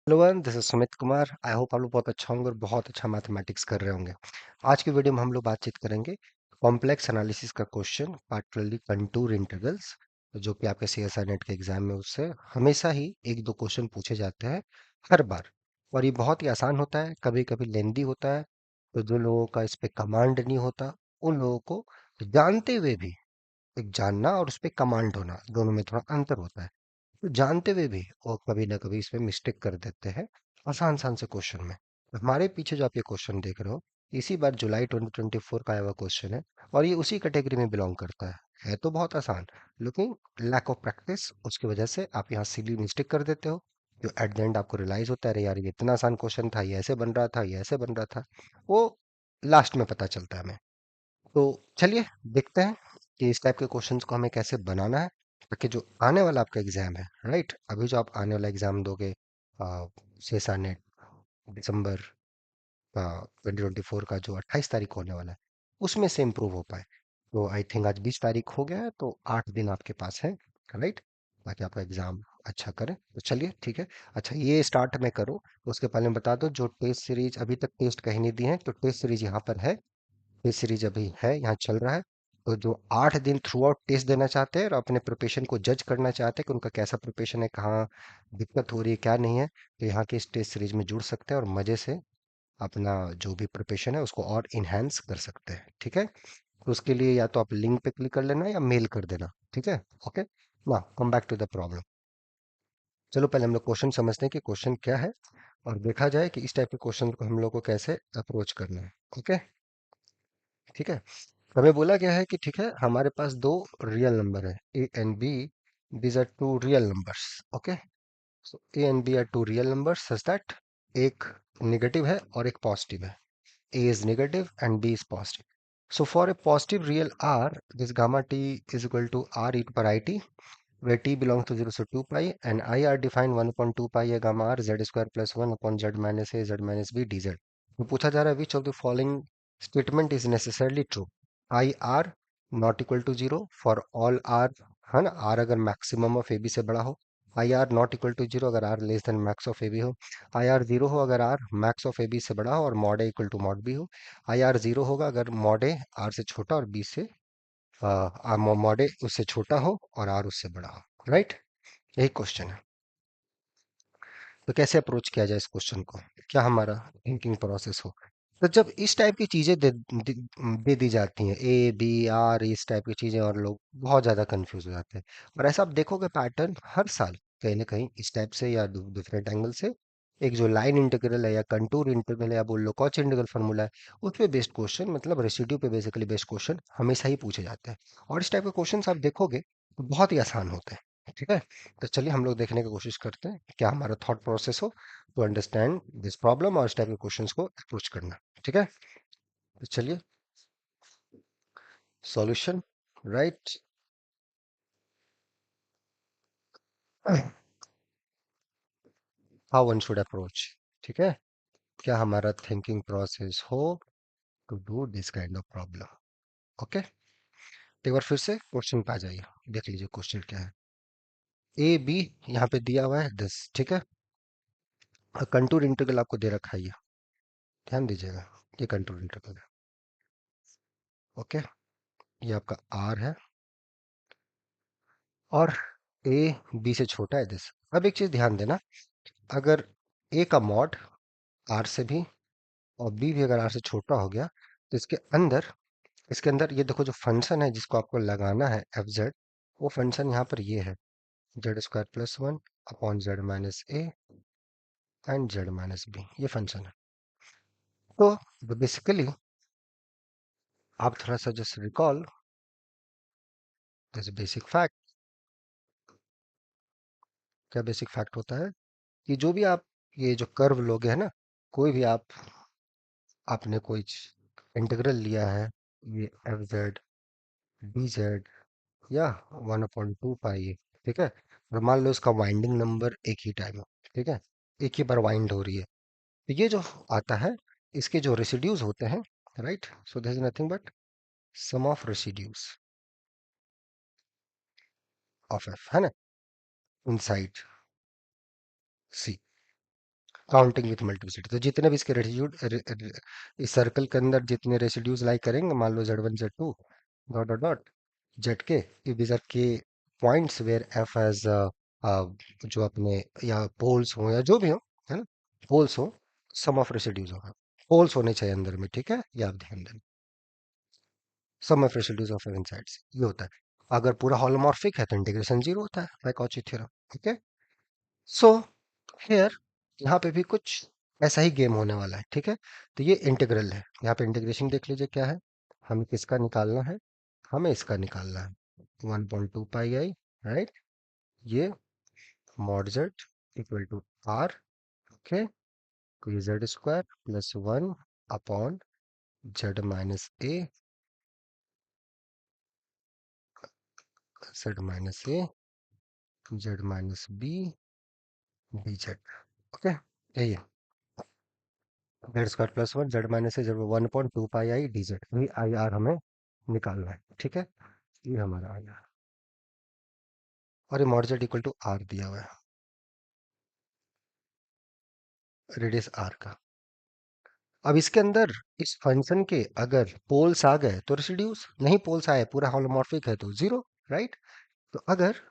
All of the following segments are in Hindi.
Hello one, this is Sumit Kumar. I hope आप लोग बहुत अच्छा होंगे और बहुत अच्छा मैथमेटिक्स कर रहे होंगे। आज की वीडियो में हम लोग बातचीत करेंगे कॉम्प्लेक्स एनालिसिस का क्वेश्चन, पार्टिकुलरली कंटूर इंटीग्रल्स, जो कि आपके सीएसआई नेट के एग्जाम में उससे हमेशा ही एक दो क्वेश्चन पूछे जाते हैं हर बार। और ये बहुत ही आसान होता है, कभी कभी लेंदी होता है। तो जो लोगों का इस पे कमांड नहीं होता, उन लोगों को जानते हुए भी, एक जानना और उस पे कमांड होना, दोनों में थोड़ा अंतर होता है। तो जानते हुए भी वो कभी ना कभी इसमें मिस्टेक कर देते हैं आसान आसान से क्वेश्चन में। हमारे पीछे जो आप ये क्वेश्चन देख रहे हो, इसी बार जुलाई 2024 का आया हुआ क्वेश्चन है। और ये उसी कैटेगरी में बिलोंग करता है तो बहुत आसान, लेकिन लैक ऑफ प्रैक्टिस उसकी वजह से आप यहाँ सिली मिस्टेक कर देते हो, जो एट द एंड आपको रियलाइज होता है, अरे यार ये इतना आसान क्वेश्चन था, ये ऐसे बन रहा था, ये ऐसे बन रहा था। वो लास्ट में पता चलता है हमें। तो चलिए देखते हैं कि इस टाइप के क्वेश्चंस को हमें कैसे बनाना है, ताकि जो आने वाला आपका एग्जाम है, राइट, अभी जो आप आने वाला एग्जाम दोगे सेसा नेट दिसंबर 2024 का, जो 28 तारीख को होने वाला है, उसमें से इम्प्रूव हो पाए। तो आई थिंक आज 20 तारीख हो गया है, तो 8 दिन आपके पास है, राइट, ताकि आपका एग्जाम अच्छा करें। तो चलिए ठीक है। अच्छा, ये स्टार्ट मैं करूँ उसके पहले मैं बता दूं, जो टेस्ट सीरीज अभी तक टेस्ट कहीं नहीं दी है, तो टेस्ट सीरीज यहाँ पर है। टेस्ट सीरीज अभी है, यहाँ चल रहा है। तो जो 8 दिन थ्रू आउट टेस्ट देना चाहते हैं और अपने प्रिपरेशन को जज करना चाहते हैं कि उनका कैसा प्रिपरेशन है, कहाँ दिक्कत हो रही है, क्या नहीं है, तो यहाँ के इस टेस्ट सीरीज में जुड़ सकते हैं और मजे से अपना जो भी प्रिपरेशन है उसको और इनहेंस कर सकते हैं। ठीक है, तो उसके लिए या तो आप लिंक पे क्लिक कर लेना या मेल कर देना। ठीक है, ओके। ना come back to the problem. चलो पहले हम लोग क्वेश्चन समझते हैं कि क्वेश्चन क्या है, और देखा जाए कि इस टाइप के क्वेश्चन को हम लोग को कैसे अप्रोच करना है। ओके, ठीक है। हमें बोला गया है कि ठीक है, हमारे पास दो रियल नंबर है, A and B. These are two real numbers. Okay, so A and B are two real numbers such that एक नेगेटिव है और एक पॉजिटिव है। A is negative and B is positive. So for a positive real r, this gamma t is equal to r e to power I t, where t belongs to 0 to 2 pi, and I are defined 1 upon 2 pi a gamma r z square plus 1 upon z minus a z minus b dz। तो पूछा जा रहा है which of the following statement is necessarily true। I r not equal to 0 for all r, है ना, r अगर मैक्सिमम ऑफ ए बी से बड़ा हो। I R not equal to zero अगर R less than max of A B हो। आई आर जीरो हो अगर R max of A B से बड़ा हो और mod A equal to mod B हो। आई आर जीरो होगा अगर मॉड ए आर से छोटा और बी से मॉड ए उससे छोटा हो और आर उससे बड़ा हो। राइट, यही क्वेश्चन है। तो कैसे अप्रोच किया जाए इस क्वेश्चन को, क्या हमारा थिंकिंग प्रोसेस हो। तो जब इस टाइप की चीजें दे दी जाती हैं, ए बी आर, इस टाइप की चीजें, और लोग बहुत ज्यादा कंफ्यूज हो जाते हैं। और ऐसा आप देखोगे पैटर्न हर साल कहीं ना कहीं इस टाइप से या डिफरेंट एंगल से, एक जो लाइन इंटीग्रल है या कंटूर इंटीग्रल है या बोल लो कॉच इंटीग्रल फार्मूला है, उस पे बेस्ड क्वेश्चन, मतलब रेसिड्यू पे बेसिकली बेस्ड क्वेश्चन हमेशा ही पूछे जाते हैं। और इस टाइप के क्वेश्चन आप देखोगे तो बहुत ही आसान होते हैं। ठीक है, तो चलिए हम लोग देखने की कोशिश करते हैं क्या हमारा थॉट प्रोसेस हो टू अंडरस्टैंड दिस प्रॉब्लम और इस टाइप के क्वेश्चंस को अप्रोच करना। ठीक है, तो चलिए, solution, right, how one should approach. ठीक है, क्या हमारा थिंकिंग प्रोसेस हो to do this kind of problem. Okay, एक बार फिर से क्वेश्चन पे आ जाइए, देख लीजिए क्वेश्चन क्या है। ए बी यहाँ पे दिया हुआ है 10, ठीक है। कंटूर इंटीग्रल आपको दे रखा है ये, ध्यान दीजिएगा, ये कंटूर इंटीग्रल है। ओके, ये आपका आर है और ए बी से छोटा है दिस। अब एक चीज ध्यान देना, अगर ए का मॉड आर से भी और बी भी अगर आर से छोटा हो गया, तो इसके अंदर ये देखो, जो फंक्शन है जिसको आपको लगाना है एफ जेड, वो फंक्शन यहाँ पर ये है, Z square plus one upon Z minus A and Z minus B, ये फंक्शन है। तो बेसिकली आप थोड़ा सा just recall this basic fact. क्या बेसिक फैक्ट होता है कि जो भी आप ये जो कर्व लोगे है ना, कोई भी आपने कोई इंटीग्रल लिया है, ये एफ जेड डी जेड या 1/2 पाई, ठीक है, और मान लो इसका वाइंडिंग नंबर एक ही टाइम है, ठीक है, एक ही बार वाइंड हो रही है, तो ये जो आता है, इसके जो रेसिड्यूज होते हैं, right, so this is nothing but sum of residues of F, है ना, inside C. Counting with multiplicity, तो जितने भी इसके रेसिड्यू इस सर्कल के अंदर जितने रेसिड्यूज लाई करेंगे, मान लो Z1 Z2 dot dot dot Z के, इफ दीज आर के पॉइंट्स वेयर एफ एज जो अपने या पोल्स हो या जो भी हो, है ना, पोल्स हो, सम ऑफ रेसिड्यूज होगा, पोल्स होने चाहिए अंदर में, ठीक है, ये आप ध्यान देना, sum of residues of even sides ये होता है। अगर पूरा हॉलोमॉर्फिक है तो इंटीग्रेशन जीरो होता है, by Cauchy theorem. Okay, so here यहाँ पे भी कुछ ऐसा ही गेम होने वाला है, ठीक है। तो ये इंटीग्रल है, यहाँ पे इंटीग्रेशन देख लीजिए क्या है, हमें किसका निकालना है, हमें इसका निकालना है 1.2 पाई आई, राइट, ये mod Z equal to R, okay, तो ये Z square plus 1 upon Z minus A, Z minus B D Z, okay, यही है, Z square plus 1 Z minus A Z 1.2 pi i D Z, यही आई आर हमें निकालना है, ठीक है, ये हमारा आई आर, और ये mod Z equal to R दिया हुआ है, रेडियस आर का। अब इसके अंदर इस फंक्शन के अगर पोल्स आ गए तो रेसिड्यूज, नहीं पोल्स आए पूरा होमोमॉर्फिक है तो जीरो, राइट। तो अगर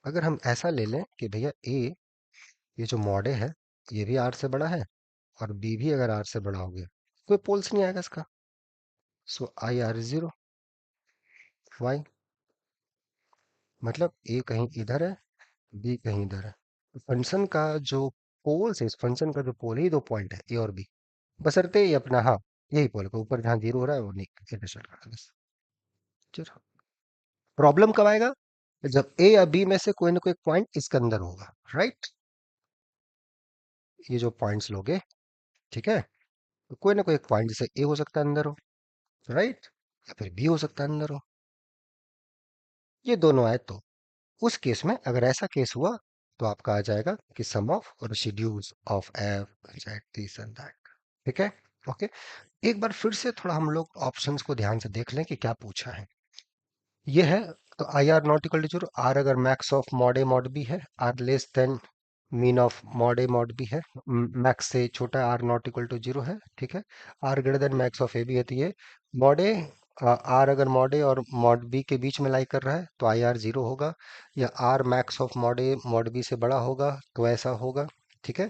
अगर हम ऐसा ले लें कि भैया ए, ये जो मॉड ए है, ये भी आर से बड़ा है, और बी भी अगर आर से बड़ा हो गया, कोई पोल्स नहीं आएगा इसका, so I R is zero. Why, मतलब ए कहीं इधर है, बी कहीं इधर है, फंक्शन का जो पोल्स है, इस फंक्शन का जो पोल है, ये दो पॉइंट है ए और बी, बशर्ते ये अपना, हाँ, यही पोल का ऊपर जहाँ जीरो हो रहा है वो नहीं इंटरसेक्ट कर रहा है, बस। चलो, प्रॉब्लम कब आएगा, जब ए या बी में से कोई ना कोई पॉइंट इसके अंदर होगा, राइट, ये जो पॉइंट्स लोगे, ठीक है, तो कोई ना कोई एक पॉइंट जैसे ए हो सकता है अंदर हो, राइट, या फिर बी हो सकता है अंदर हो, ये दोनों आए तो उस केस में, अगर ऐसा केस हुआ, तो आपका आ जाएगा कि sum of residues of F Z this and that, ठीक है, ओके। एक बार फिर से थोड़ा हम लोग ऑप्शंस को ध्यान से देख लें कि क्या पूछा है, ये है, तो I R not equal to zero, R अगर max of mod A mod B है, R less than mean of mod A mod B है, मैक्स से छोटा R not equal to zero है, ठीक है, R greater than max of A B है, तो ये मॉड ए, आर अगर मॉड ए और मॉड बी के बीच में लाई कर रहा है तो आई आर जीरो होगा, या R max of mod A mod B से बड़ा होगा तो ऐसा होगा, ठीक है।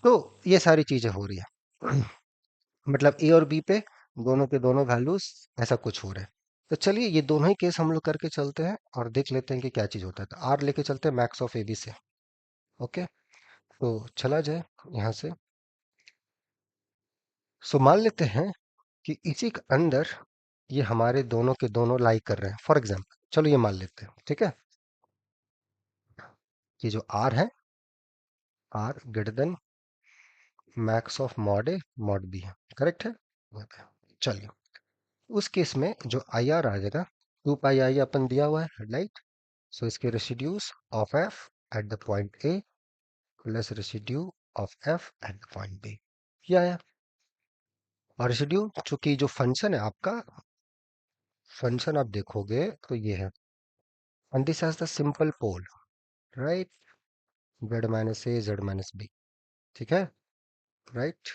तो ये सारी चीजें हो रही है मतलब ए और बी पे दोनों के दोनों वैल्यूज ऐसा कुछ हो रहा है। तो चलिए ये दोनों ही केस हम लोग करके चलते हैं और देख लेते हैं कि क्या चीज होता है, तो आर लेके चलते हैं मैक्स ऑफ ए बी से, ओके, तो चला जाए यहाँ से। सो मान लेते हैं कि इसी के अंदर ये हमारे दोनों के दोनों लाई कर रहे हैं, फॉर एग्जाम्पल, चलो ये मान लेते हैं, ठीक है, ये जो आर है, R greater than max of mod A mod B है, करेक्ट है, चलिए उस केस में जो आई आर आ जाएगा 2 पाई आई अपन दिया हुआ है, राइट, सो इसके residues of F at the point A plus residue of F at the point B, ये आया। और रेसिड्यू चूंकि जो फंक्शन है आपका, फंक्शन आप देखोगे तो ये है, and this has the simple pole, right, Z minus A Z minus B, ठीक है, right,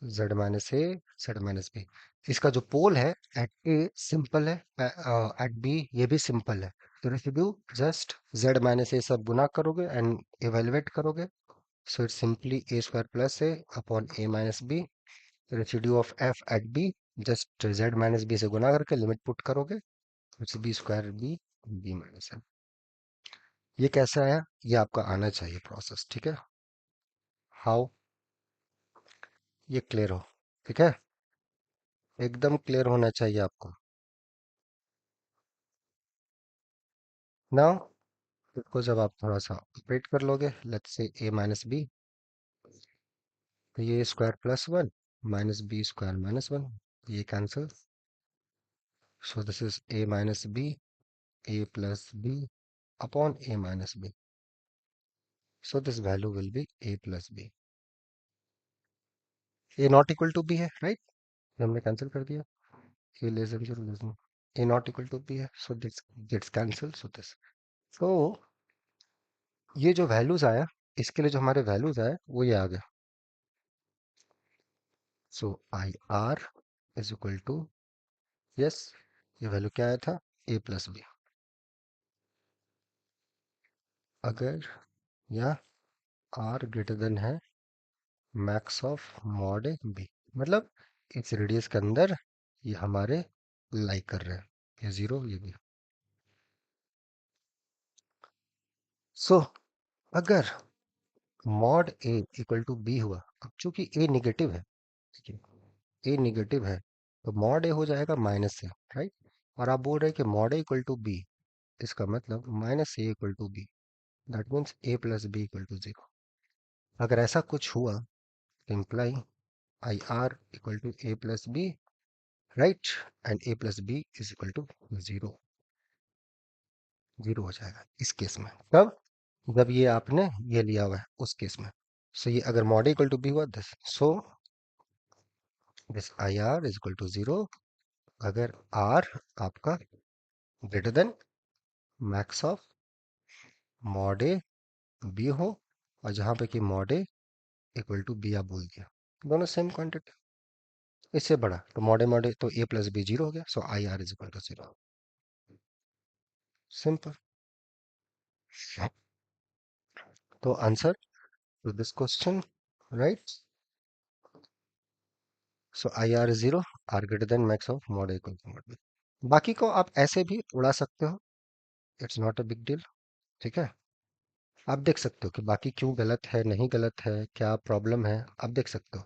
Z minus A Z minus B, इसका जो पोल है एट ए सिंपल है, एट बी ये भी सिंपल है, तो residue just Z minus A सब गुना करोगे एंड इवेलुएट करोगे, so it's simply A square plus A upon A minus B, residue of F at B just Z minus B से गुना करके लिमिट पुट करोगे, it's B square B, B minus M. ये कैसे आया, ये आपका आना चाहिए प्रोसेस, ठीक है, हाउ, ये क्लियर हो, ठीक है, एकदम क्लियर होना चाहिए आपको। नाउ इसको जब आप थोड़ा सा ऑपरेट कर लोगे, let's say A minus B, तो ये square plus 1 minus B square minus 1, ये cancel, so this is A minus B, A plus B upon A minus B, so this value will be A plus B, A not equal to B है, राइट, ये हमने कैंसिल कर दिया, A less than zero less than, A not equal to B है, so this gets cancel, so this, so ये जो वैल्यूज आया इसके लिए जो हमारे वैल्यूज है वो ये आ गया। So I R is equal to, yes, ये वैल्यू क्या आया था, ए प्लस बी। अगर या आर ग्रेटर देन है max of mod A B, मतलब इस रेडियस के अंदर ये हमारे लाइक कर रहे हैं, ये जीरो ये भी। सो अगर mod A equal to B हुआ, अब चूंकि ए निगेटिव है, ठीक है, ए निगेटिव है, तो मॉड ए हो जाएगा माइनस ए, राइट। और आप बोल रहे हैं कि mod A equal to B, इसका मतलब minus A equal to B, that means A plus B equal to zero. अगर ऐसा कुछ हुआ तो imply I R equal to A plus B, right, and A plus B is equal to zero, zero हो जाएगा इस केस में। तब जब ये आपने ये लिया हुआ है उस केस में। सो ये अगर मॉड इक्वल टू बी हुआ this, so this I R is equal to zero अगर आर आपका greater than max of mod A B हो, और जहां पे कि mod A equal to B आप बोल दिया, दोनों सेम क्वांटिटी। इससे बड़ा तो मॉड ए तो ए प्लस बी जीरो हो गया, so I R is equal to zero. Simple. तो answer to this question, right, so I R is zero, R greater than max of mod A equal to mod B. बाकी को आप ऐसे भी उड़ा सकते हो, it's not a big deal, ठीक है। आप देख सकते हो कि बाकी क्यों गलत है, नहीं गलत है, क्या प्रॉब्लम है, आप देख सकते हो।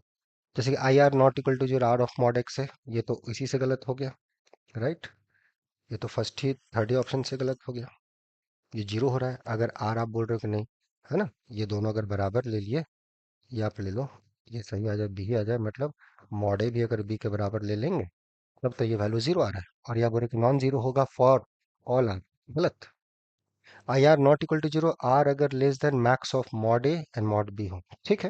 जैसे कि I R not equal to zero, R of mod X है, ये तो इसी से गलत हो गया, राइट। ये तो फर्स्ट ही थर्ड ही ऑप्शन से गलत हो गया, ये जीरो हो रहा है। अगर आर आप बोल रहे हो कि नहीं, है ना, ये दोनों अगर बराबर ले लिए, ये आप ले लो, ये सही आ जाए, बी आ जाए, मतलब मॉडे भी अगर बी के बराबर ले लेंगे तब तो ये वैल्यू जीरो आ रहा है। और यहाँ बोल रहे कि नॉन जीरो होगा फॉर ऑल आर, गलत। I R not equal to zero, R अगर less than max of mod A and mod B हो, ठीक है।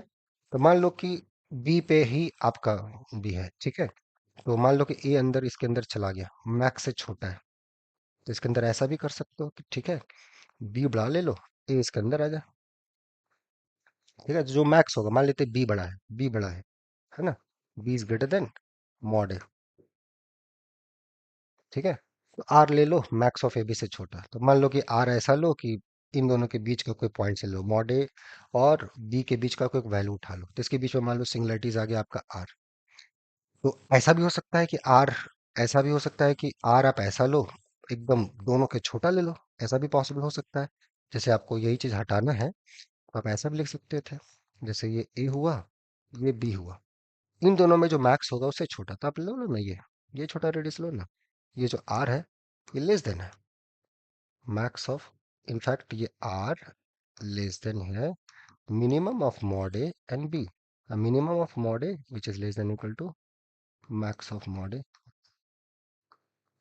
तो मान लो कि बी पे ही आपका बी है, ठीक है। तो मान लो कि ए अंदर इसके अंदर चला गया, मैक्स से छोटा है, तो इसके अंदर ऐसा भी कर सकते हो कि ठीक है, बी बड़ा ले लो, ए इसके अंदर आ जाए, ठीक है। जो मैक्स होगा, मान लेते बी बड़ा है, बी बड़ा है ना, B is greater than mod A, ठीक है। तो आर ले लो मैक्स ऑफ ए बी से छोटा, तो मान लो कि आर ऐसा लो कि इन दोनों के बीच का कोई पॉइंट से लो, मॉड ए और बी के बीच का कोई वैल्यू उठा लो, तो इसके बीच में मान लो सिंगुलरिटीज आ गया आपका आर। तो ऐसा भी हो सकता है कि आर, ऐसा भी हो सकता है कि आर आप ऐसा लो एकदम दोनों के छोटा ले लो, ऐसा भी पॉसिबल हो सकता है। जैसे आपको यही चीज हटाना है तो आप ऐसा भी लिख सकते थे, जैसे ये ए हुआ, ये बी हुआ, इन दोनों में जो मैक्स होगा उससे छोटा, तो आप लो लो ना, ये छोटा रेडियस लो ना, ये जो आर है ये लेस देन है मैक्स ऑफ, इनफैक्ट ये आर लेस देन है minimum of mod A and B, minimum of mod A which is less than equal to max of mod A,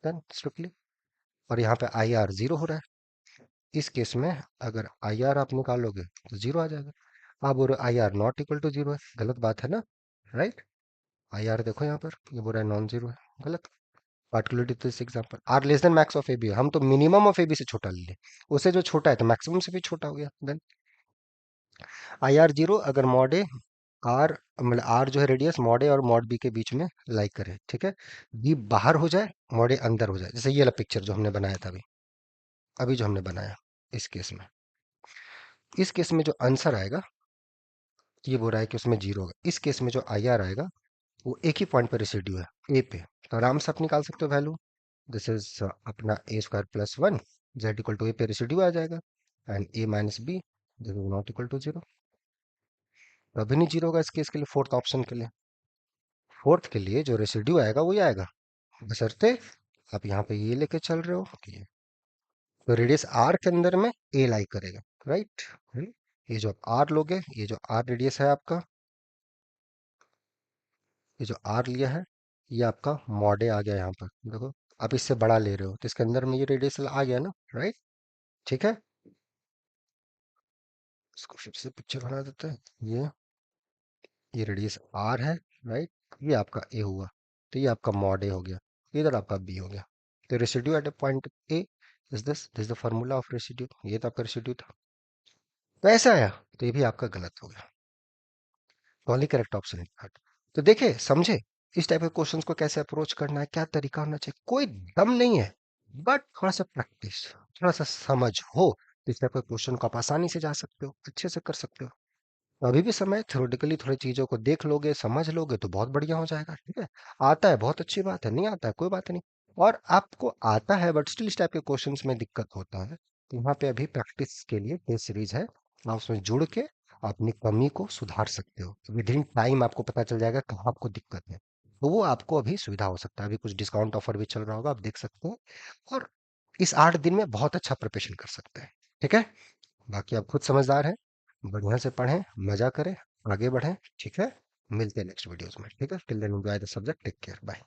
then strictly. और यहाँ पे आई आर जीरो हो रहा है, इस केस में अगर आई आर आप निकालोगे तो जीरो आ जाएगा। आप बोल रहे I R not equal to zero है, गलत बात है ना, राइट। आई आर देखो यहाँ पर ये बोल रहा है नॉन जीरो है, गलत। पार्टिकुलरली तो इस example R less than max of A B, हम तो मिनिमम ऑफ ए बी से छोटा ले लें, उससे जो छोटा है तो मैक्सिमम से भी छोटा हो गया, देन आई आर जीरो अगर मॉड ए आर, मतलब आर जो है रेडियस मॉड ए और मॉड बी के बीच में लाइक करे, ठीक है। बी बाहर हो जाए, मॉड ए अंदर हो जाए, जैसे ये वाला पिक्चर जो हमने बनाया था अभी, अभी जो हमने बनाया, इस केस में, इस केस में जो आंसर आएगा ये बोल रहा है कि उसमें जीरो होगा, इस केस में जो आई आर आएगा वो एक ही पॉइंट पर रेसिड्यू है, ए पे, तो आराम से आप निकाल सकते हो वैल्यू। दिस इज अपना A square plus one, Z equal to A पे रेसिड्यू आ जाएगा, and A minus B, this is not equal to zero. तो अभी नहीं जीरो होगा इस केस के लिए, फोर्थ ऑप्शन के लिए, फोर्थ के लिए जो रेसिड्यू आएगा वही आएगा, बशर्ते आप यहाँ पे ये लेके चल रहे हो कि तो रेडियस आर के अंदर में ए लाई करेगा, राइट। ये जो आर लोगे, ये जो आर रेडियस है आपका, ये जो आर लिया है, ये आपका मॉडे आ गया यहाँ पर, देखो आप इससे बड़ा ले रहे हो तो इसके अंदर में ये रेडियस आ गया ना, राइट, ठीक है। इसको फिर से पिक्चर बना देते हैं, ये रेडियस आर है, राइट, ये आपका ए हुआ, तो ये आपका मॉड ए हो गया, इधर आपका बी हो गया। तो residue eight A point A is this the formula of residue, ये तो आपका रेसिड्यू था। तो ऐसा है, तो ये भी आपका गलत हो गया। Only correct option is that. तो देखे, समझे इस टाइप के क्वेश्चंस को कैसे अप्रोच करना है, क्या तरीका होना चाहिए। कोई दम नहीं है, बट थोड़ा सा प्रैक्टिस, थोड़ा सा समझ हो, तो इस टाइप के क्वेश्चन को आप आसानी से जा सकते हो, अच्छे से कर सकते हो। तो अभी भी समय, थ्योरेटिकली थोड़ी चीजों को देख लोगे, समझ लोगे, तो बहुत बढ़िया हो जाएगा। ठीक है, आता है बहुत अच्छी बात है, नहीं आता है कोई बात नहीं। और आपको आता है बट स्टिल इस टाइप के क्वेश्चंस में दिक्कत होता है, तो यहाँ पे अभी प्रैक्टिस के लिए टेस्ट सीरीज है, आप उसमें जुड़ के अपनी कमी को सुधार सकते हो। विद इन टाइम आपको पता चल जाएगा कहाँ आपको दिक्कत है, तो वो आपको अभी सुविधा हो सकता है। अभी कुछ डिस्काउंट ऑफर भी चल रहा होगा, आप देख सकते हैं। और इस 8 दिन में बहुत अच्छा प्रिपरेशन कर सकते हैं। ठीक है, बाकी आप खुद समझदार हैं, बढ़िया से पढ़ें, मजा करें, आगे बढ़ें। ठीक है, मिलते हैं नेक्स्ट वीडियोस में। ठीक है, till then enjoy the subject, take care, bye.